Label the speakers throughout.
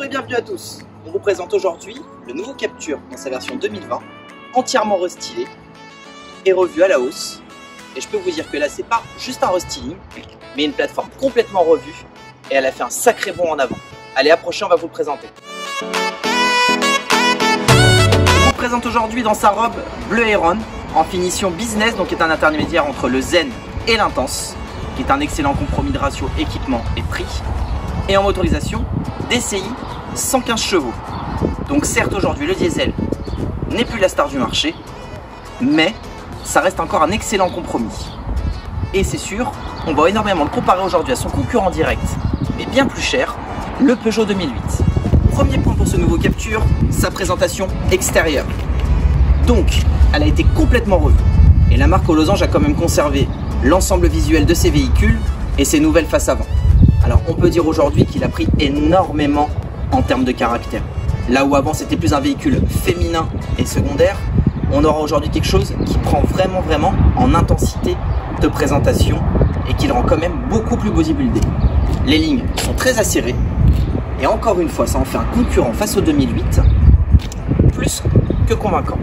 Speaker 1: et bienvenue à tous. On vous présente aujourd'hui le nouveau Captur dans sa version 2020, entièrement restylé et revu à la hausse. Et je peux vous dire que là, c'est pas juste un restyling, mais une plateforme complètement revue et elle a fait un sacré bond en avant. Allez, approchez, on va vous le présenter. On vous présente aujourd'hui dans sa robe bleu Héron en finition business, donc qui est un intermédiaire entre le Zen et l'Intense, qui est un excellent compromis de ratio équipement et prix. Et en motorisation, DCI 115 chevaux. Donc certes, aujourd'hui le diesel n'est plus la star du marché, mais ça reste encore un excellent compromis. Et c'est sûr, on va énormément le comparer aujourd'hui à son concurrent direct, mais bien plus cher, le Peugeot 2008. Premier point pour ce nouveau Captur, sa présentation extérieure. Donc, elle a été complètement revue. Et la marque aux losanges a quand même conservé l'ensemble visuel de ses véhicules et ses nouvelles faces avant. Alors on peut dire aujourd'hui qu'il a pris énormément en termes de caractère. Là où avant c'était plus un véhicule féminin et secondaire, on aura aujourd'hui quelque chose qui prend vraiment en intensité de présentation et qui le rend quand même beaucoup plus bodybuildé. Les lignes sont très acérées et encore une fois ça en fait un concurrent face au 2008 plus que convaincant.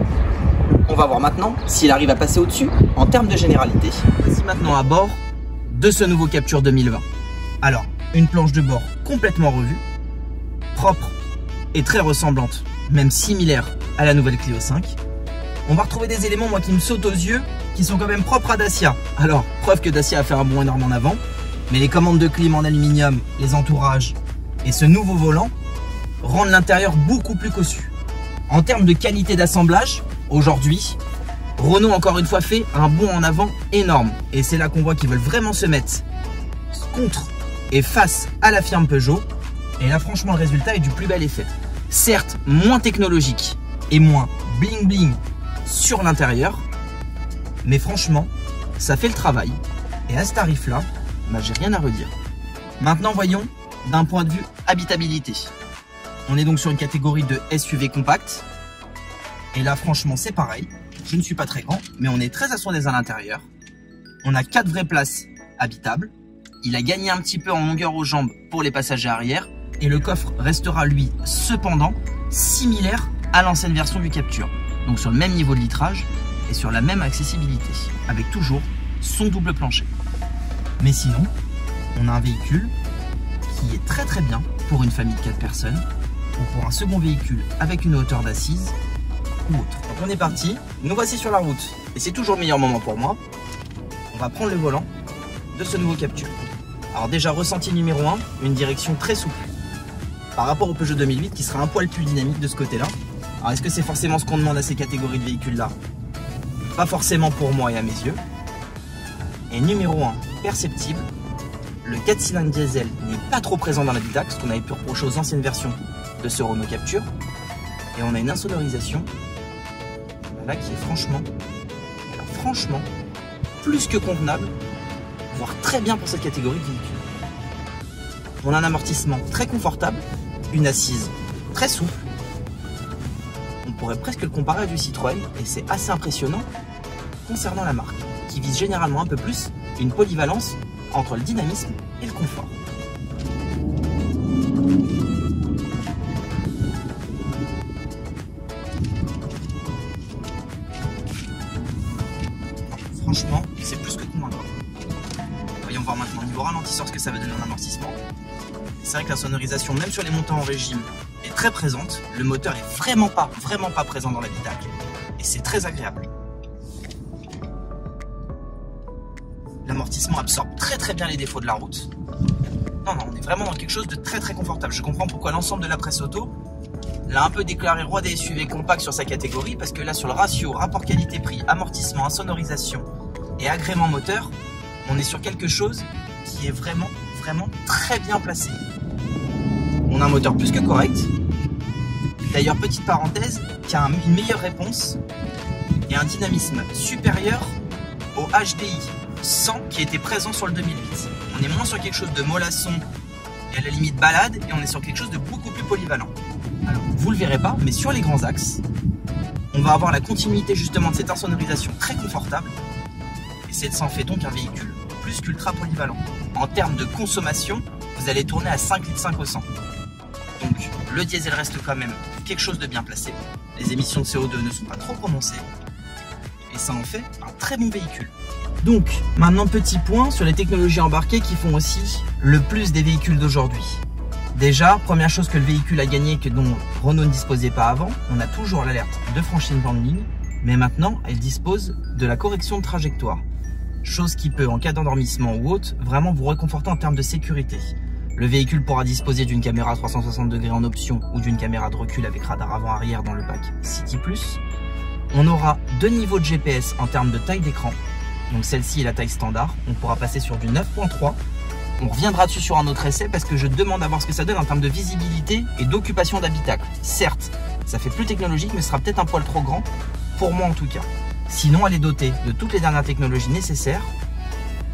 Speaker 1: On va voir maintenant s'il arrive à passer au-dessus en termes de généralité. Voici maintenant à bord de ce nouveau Captur 2020. Alors, une planche de bord complètement revue, propre et très ressemblante, même similaire à la nouvelle Clio 5. On va retrouver des éléments qui me sautent aux yeux, qui sont quand même propres à Dacia. Alors, preuve que Dacia a fait un bond énorme en avant, mais les commandes de clim en aluminium, les entourages et ce nouveau volant rendent l'intérieur beaucoup plus cossu. En termes de qualité d'assemblage, aujourd'hui, Renault encore une fois fait un bond en avant énorme. Et c'est là qu'on voit qu'ils veulent vraiment se mettre contre et face à la firme Peugeot. Et là franchement le résultat est du plus bel effet. Certes moins technologique et moins bling bling sur l'intérieur, mais franchement ça fait le travail. Et à ce tarif là, j'ai rien à redire. Maintenant voyons d'un point de vue habitabilité. On est donc sur une catégorie de SUV compact. Et là franchement c'est pareil. Je ne suis pas très grand, mais on est très à son aise à l'intérieur. On a 4 vraies places habitables. Il a gagné un petit peu en longueur aux jambes pour les passagers arrière. Et le coffre restera lui cependant similaire à l'ancienne version du Captur. Donc sur le même niveau de litrage et sur la même accessibilité. Avec toujours son double plancher. Mais sinon, on a un véhicule qui est très bien pour une famille de 4 personnes. Ou pour un second véhicule avec une hauteur d'assise ou autre. Donc on est parti, nous voici sur la route. Et c'est toujours le meilleur moment pour moi. On va prendre le volant de ce nouveau Captur. Alors déjà ressenti numéro 1, une direction très souple par rapport au Peugeot 2008 qui sera un poil plus dynamique de ce côté là. Alors est-ce que c'est forcément ce qu'on demande à ces catégories de véhicules là? Pas forcément pour moi et à mes yeux. Et numéro 1, perceptible, le 4 cylindres diesel n'est pas trop présent dans l'habitacle, ce qu'on avait pu reprocher aux anciennes versions de ce Renault Captur. Et on a une insonorisation là qui est franchement plus que convenable, voire très bien pour cette catégorie de véhicules. On a un amortissement très confortable, une assise très souple. On pourrait presque le comparer à du Citroën et c'est assez impressionnant concernant la marque, qui vise généralement un peu plus une polyvalence entre le dynamisme et le confort. Franchement, c'est plus que convaincant. Voyons voir maintenant au niveau ralentisseur ce que ça va donner en amortissement. C'est vrai que la sonorisation, même sur les montants en régime, est très présente. Le moteur est vraiment pas présent dans l'habitacle. Et c'est très agréable. L'amortissement absorbe très bien les défauts de la route. Non, on est vraiment dans quelque chose de très confortable. Je comprends pourquoi l'ensemble de la presse auto l'a un peu déclaré roi des SUV compacts sur sa catégorie, parce que là sur le ratio, rapport qualité-prix, amortissement, insonorisation et agrément moteur, on est sur quelque chose qui est vraiment très bien placé. On a un moteur plus que correct. D'ailleurs, petite parenthèse, qui a une meilleure réponse et un dynamisme supérieur au HDI 100 qui était présent sur le 2008. On est moins sur quelque chose de mollasson et à la limite balade, et on est sur quelque chose de beaucoup plus polyvalent. Alors, vous le verrez pas, mais sur les grands axes, on va avoir la continuité justement de cette insonorisation très confortable. Et ça en fait donc un véhicule plus qu'ultra polyvalent. En termes de consommation, vous allez tourner à 5,5 litres au 100. Donc le diesel reste quand même quelque chose de bien placé. Les émissions de CO2 ne sont pas trop prononcées. Et ça en fait un très bon véhicule. Donc maintenant petit point sur les technologies embarquées qui font aussi le plus des véhicules d'aujourd'hui. Déjà, première chose que le véhicule a gagné que dont Renault ne disposait pas avant, on a toujours l'alerte de franchissement de ligne, mais maintenant elle dispose de la correction de trajectoire. Chose qui peut, en cas d'endormissement ou autre, vraiment vous réconforter en termes de sécurité. Le véhicule pourra disposer d'une caméra 360 degrés en option ou d'une caméra de recul avec radar avant-arrière dans le pack City+. On aura 2 niveaux de GPS en termes de taille d'écran. Donc celle-ci est la taille standard. On pourra passer sur du 9.3. On reviendra dessus sur un autre essai parce que je demande à voir ce que ça donne en termes de visibilité et d'occupation d'habitacle. Certes, ça fait plus technologique, mais ce sera peut-être un poil trop grand, pour moi en tout cas. Sinon, elle est dotée de toutes les dernières technologies nécessaires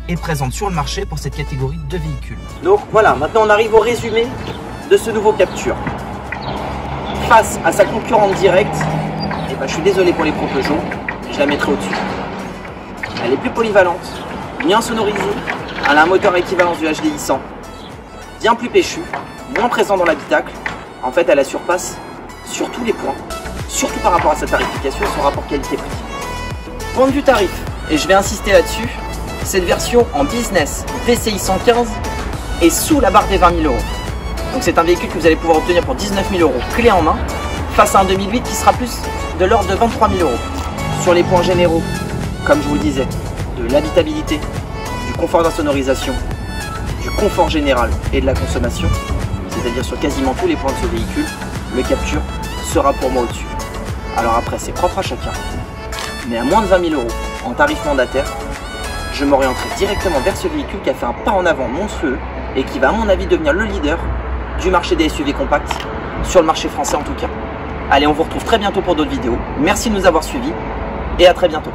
Speaker 1: et présente sur le marché pour cette catégorie de véhicules. Donc voilà, maintenant on arrive au résumé de ce nouveau Captur. Face à sa concurrente directe, et ben, je suis désolé pour les pros Peugeot, je la mettrai au-dessus. Elle est plus polyvalente, bien sonorisée, elle a un moteur à équivalence du HDI 100, bien plus péchu, moins présent dans l'habitacle. En fait, elle la surpasse sur tous les points, surtout par rapport à sa tarification et son rapport qualité-prix. Point de vue tarif, et je vais insister là-dessus, cette version en business VCI 115 est sous la barre des 20 000 €. Donc c'est un véhicule que vous allez pouvoir obtenir pour 19 000 € clé en main, face à un 2008 qui sera plus de l'ordre de 23 000 €. Sur les points généraux, comme je vous le disais, de l'habitabilité, du confort d'insonorisation, du confort général et de la consommation, c'est-à-dire sur quasiment tous les points de ce véhicule, le Captur sera pour moi au-dessus. Alors après, c'est propre à chacun, mais à moins de 20 000 € en tarif mandataire, je m'orienterai directement vers ce véhicule qui a fait un pas en avant monstrueux et qui va à mon avis devenir le leader du marché des SUV compacts, sur le marché français en tout cas. Allez, on vous retrouve très bientôt pour d'autres vidéos. Merci de nous avoir suivis et à très bientôt.